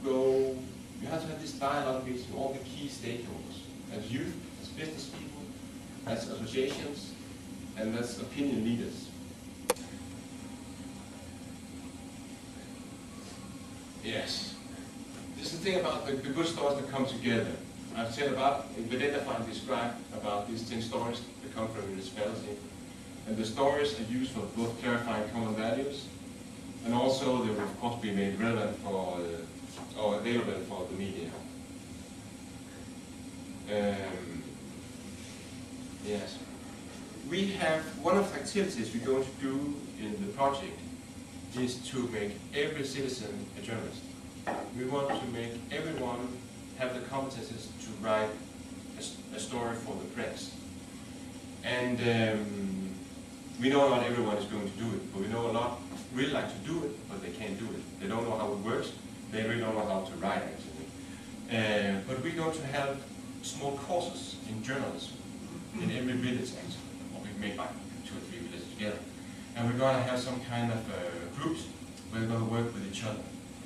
go, you have to have this dialogue between all the key stakeholders, as youth, as business people, as associations, and as opinion leaders. Yes. This is the thing about the good stories that come together. I've said about, in the data file described about these 10 stories that come from a municipality. And the stories are used for both clarifying common values, and also they will of course be made relevant for, or available for the media. Yes. We have, one of the activities we're going to do in the project is to make every citizen a journalist. We want to make everyone have the competences to write a story for the press. And we know not everyone is going to do it, but we know a lot really like to do it, but they can't do it. They don't know how it works. They really don't know how to write, actually. But we're going to have small courses in journalism in every village, actually. Or we make like 2 or 3 villages together. And we're going to have some kind of groups where we're going to work with each other.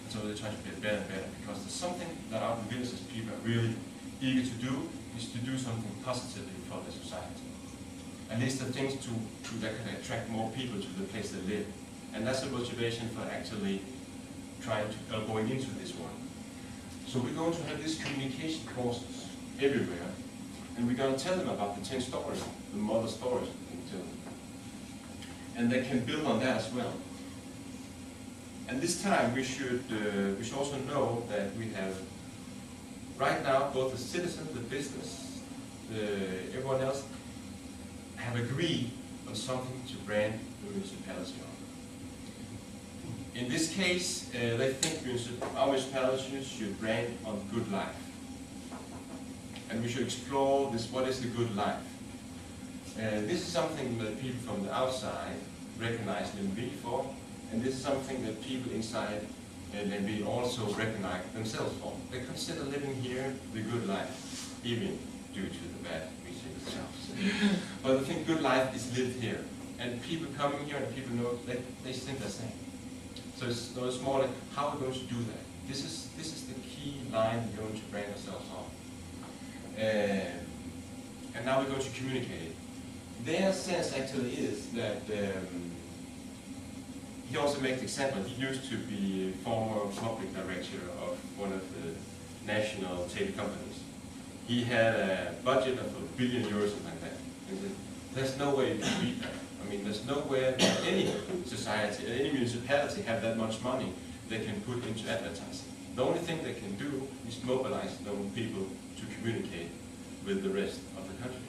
So they're trying to get better and better, because there's something that out in villages people are really eager to do, is to do something positively for the society. At least the things that can attract more people to the place they live. And that's the motivation for actually trying to, going into this one. So we're going to have these communication courses everywhere, and we're going to tell them about the 10 stories, the mother stories we can tell them. And they can build on that as well. And this time we should also know that we have, right now, both the citizens, the business, everyone else, have agreed on something to brand the municipality on. In this case, they think our municipality should brand on good life. And we should explore this, what is the good life? This is something that people from the outside recognize Lemvig for, and this is something that people inside Lemvig also recognize themselves for. They consider living here the good life, even due to the bad we see themselves. But I think good life is lived here, and people coming here and people know that they think the same. So it's more like how we're going to do that. This is the key line we're going to brand ourselves on. And now we're going to communicate it. Their sense actually is that he also makes the example. He used to be former public director of one of the national tele companies. He had a budget of €1 billion, something like that. And there's no way you can beat that. I mean, there's nowhere any society, any municipality have that much money they can put into advertising. The only thing they can do is mobilize their own people to communicate with the rest of the country.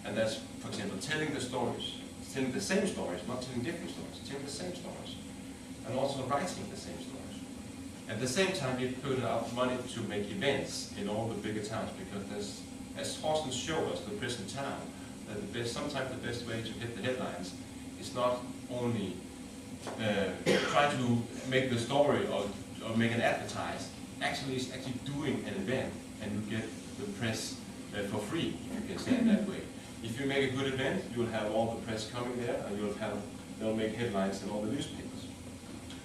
And that's, for example, telling the stories, telling the same stories, not telling different stories, telling the same stories, and also writing the same stories. At the same time, we put out money to make events in all the bigger towns, because there's, as Horsten showed us, the present town, that sometimes the best way to get the headlines is not only try to make the story or make an advertise, actually it's actually doing an event, and you get the press for free, if you can say it that way. If you make a good event, you'll have all the press coming there, and they'll make headlines in all the newspapers.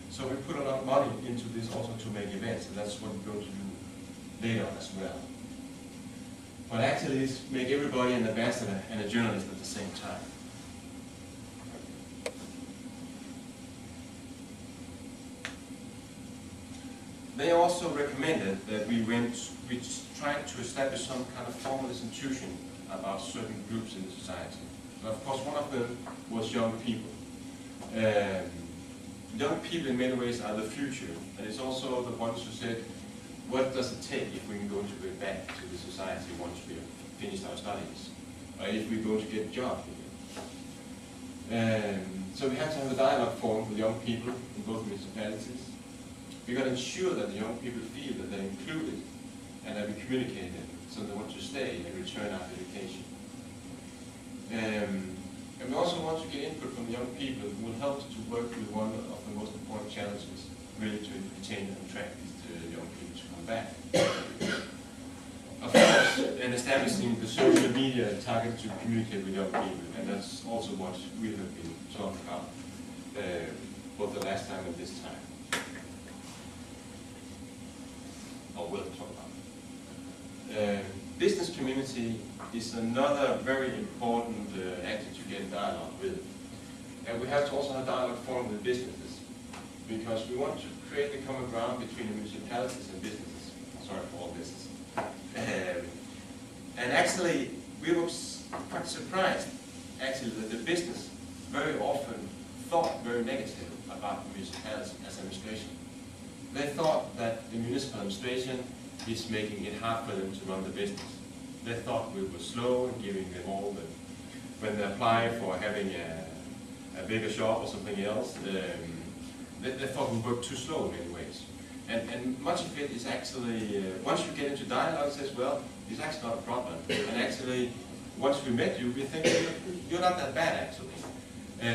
So we put a lot of money into this also to make events, and that's what we're going to do later on as well. But actually, it's make everybody an ambassador and a journalist at the same time. They also recommended that we tried to establish some kind of formal institution about certain groups in the society. And of course, one of them was young people. Young people in many ways are the future, and it's also the ones who said, what does it take if we're going to go back to the society once we have finished our studies, or if we're going to get a job here? So we have to have a dialogue forum with young people in both municipalities. We're going to ensure that the young people feel that they're included and that we communicate them, so they want to stay and return after education. And we also want to get input from young people who will help to work with one of the most important challenges, really to retain and attract these young people to come back. Of course, and establishing the social media targeted to communicate with young people, and that's also what we have been talking about both the last time and this time. will talk about. Business community is another very important actor to get in dialogue with. And we have to also have dialogue formed with businesses, because we want to create a common ground between the municipalities and businesses. Sorry for all this. And actually, we were quite surprised actually that the business very often thought very negative about the municipality as administration. They thought that the municipal administration is making it hard for them to run the business. They thought we were slow in giving them all the, when they apply for having a bigger shop or something else, they thought we worked too slow in many ways. And much of it is actually, once you get into dialogue as well, it's actually not a problem. And actually, once we met you, we think you're not that bad actually.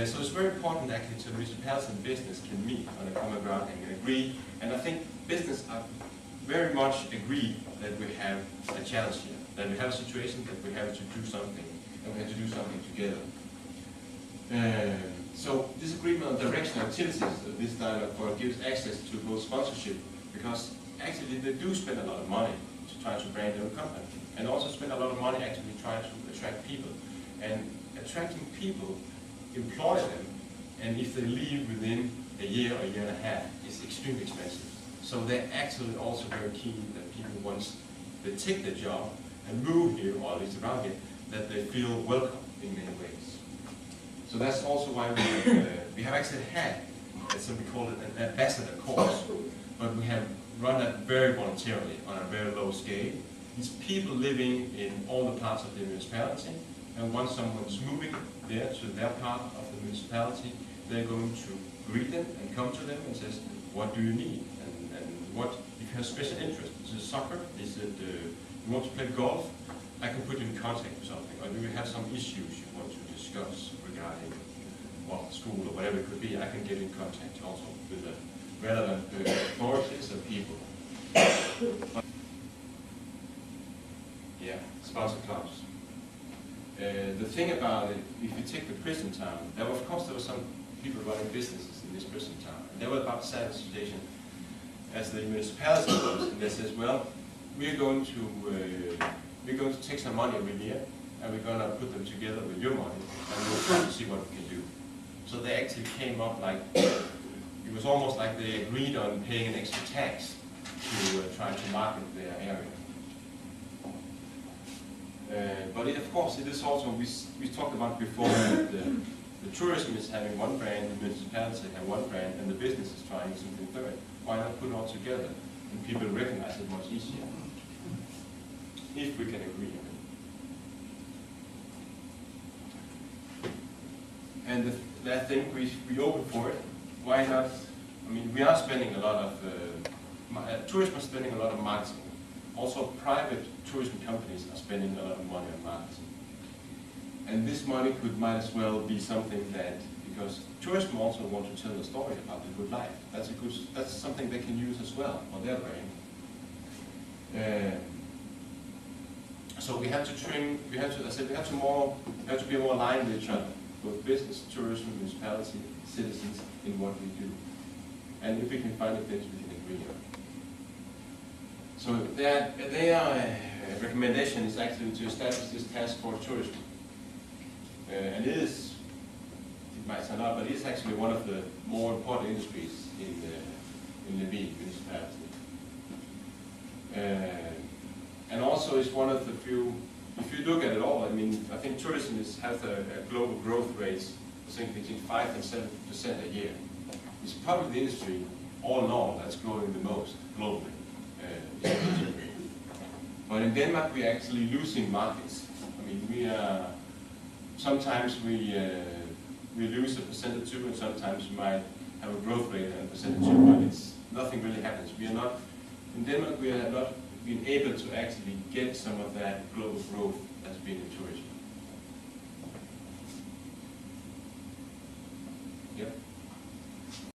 So it's very important actually to municipalities and business can meet on a common ground and can agree. And I think business are very much agreed that we have a challenge here, that we have a situation that we have to do something, and we have to do something together. So this agreement on direction activities, this dialogue for gives access to both sponsorship, because actually they do spend a lot of money to try to brand their own company, and also spend a lot of money actually trying to attract people. And attracting people, employ them, and if they leave within a year or a year and a half, it's extremely expensive. So they're actually also very keen that people, once they take their job and move here, or at least around here, that they feel welcome in many ways. So that's also why we have actually had, as we call it, an ambassador course, but we have run that very voluntarily on a very low scale. It's people living in all the parts of the municipality, and once someone's moving there to their part of the municipality, they're going to greet them and come to them and says, what do you need? And what, if you have special interest, is it soccer? Is it, you want to play golf? I can put you in contact with something. Or do you have some issues you want to discuss regarding, well, school or whatever it could be? I can get in contact also with the relevant authorities or people. Yeah, sponsor clubs. The thing about it, if you take the prison town, there were, of course there were some people running businesses in this prison town, and they were about the same situation as the municipality was, and they says, well, we're going to take some money every year, and we're going to put them together with your money, and we'll try to see what we can do. So they actually came up like, it was almost like they agreed on paying an extra tax to try to market their area. But of course, it is also, we talked about before, that the tourism is having one brand, the municipality have one brand, and the business is trying something third. Why not put it all together? And people recognize it much easier, if we can agree on it. And I think we open for it. Why not? I mean, we are spending a lot of, tourism is spending a lot of marketing. Also, private tourism companies are spending a lot of money on marketing. And this money might as well be something that, because tourism also want to tell a story about the good life. That's something they can use as well on their brand. So we have to trim. We have to be more aligned with each other, both business, tourism, municipality, citizens, in what we do. And if we can find things we can agree on. So their recommendation is actually to establish this task force tourism. And it is, it might sound odd, but it is actually one of the more important industries in Lemvig municipality. And also it's one of the few, if you look at it all, I mean, I think tourism has a global growth rate, I think between 5 and 7% a year. It's probably the industry, all in all, that's growing the most globally. But in Denmark, we're actually losing markets. I mean, sometimes we lose 1% or 2%, and sometimes we might have a growth rate of 1% or 2%, but nothing really happens. In Denmark, we have not been able to actually get some of that global growth that's been in tourism.